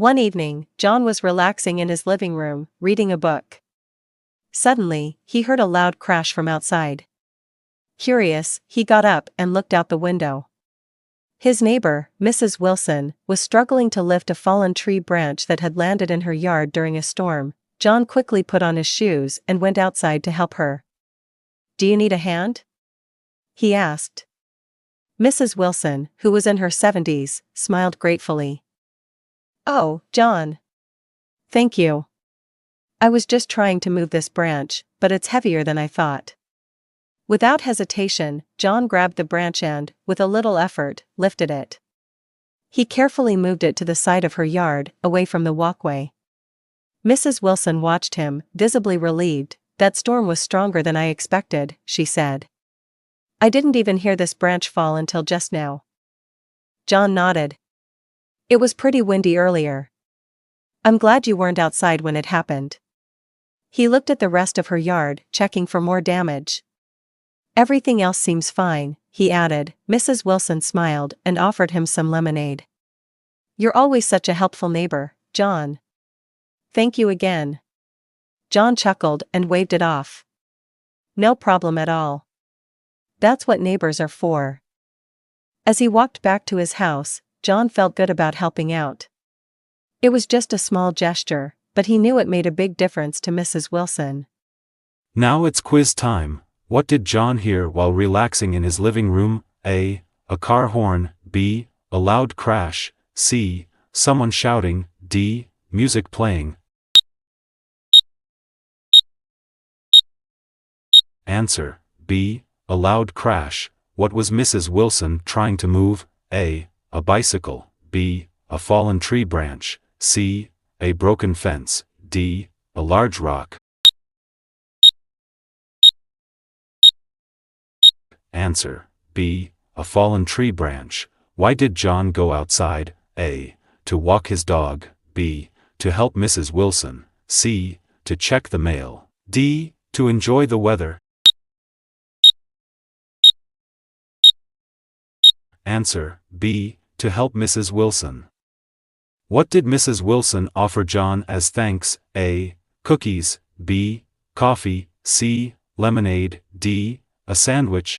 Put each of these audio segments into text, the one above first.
One evening, John was relaxing in his living room, reading a book. Suddenly, he heard a loud crash from outside. Curious, he got up and looked out the window. His neighbor, Mrs. Wilson, was struggling to lift a fallen tree branch that had landed in her yard during a storm. John quickly put on his shoes and went outside to help her. "Do you need a hand?" he asked. Mrs. Wilson, who was in her 70s, smiled gratefully. "Oh, John. Thank you. I was just trying to move this branch, but it's heavier than I thought." Without hesitation, John grabbed the branch and, with a little effort, lifted it. He carefully moved it to the side of her yard, away from the walkway. Mrs. Wilson watched him, visibly relieved. "That storm was stronger than I expected," she said. "I didn't even hear this branch fall until just now." John nodded. "It was pretty windy earlier. I'm glad you weren't outside when it happened." He looked at the rest of her yard, checking for more damage. "Everything else seems fine," he added. Mrs. Wilson smiled and offered him some lemonade. "You're always such a helpful neighbor, John." "Thank you again." John chuckled and waved it off. "No problem at all. That's what neighbors are for." As he walked back to his house, John felt good about helping out. It was just a small gesture, but he knew it made a big difference to Mrs. Wilson. Now it's quiz time. What did John hear while relaxing in his living room? A. A car horn. B. A loud crash. C. Someone shouting. D. Music playing. Answer. B. A loud crash. What was Mrs. Wilson trying to move? A. A bicycle. B. A fallen tree branch. C. A broken fence. D. A large rock. Answer. B. A fallen tree branch. Why did John go outside? A. To walk his dog. B. To help Mrs. Wilson. C. To check the mail. D. To enjoy the weather. Answer. B. To help Mrs. Wilson. What did Mrs. Wilson offer John as thanks? A. Cookies. B. Coffee. C. Lemonade. D. A sandwich.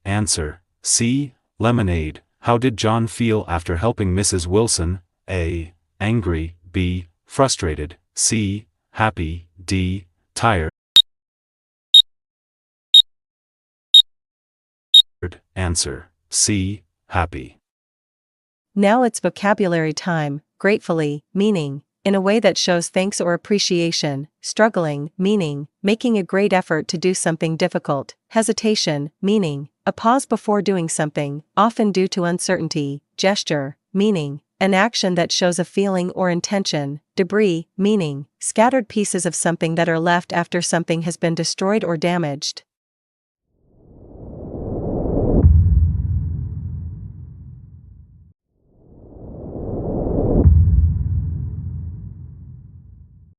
Answer. C. Lemonade. How did John feel after helping Mrs. Wilson? A. Angry. B. Frustrated. C. Happy. D. Tired. Answer. C. Happy. Now it's vocabulary time. Gratefully, meaning, in a way that shows thanks or appreciation. Struggling, meaning, making a great effort to do something difficult. Hesitation, meaning, a pause before doing something, often due to uncertainty. Gesture, meaning, an action that shows a feeling or intention. Debris, meaning, scattered pieces of something that are left after something has been destroyed or damaged.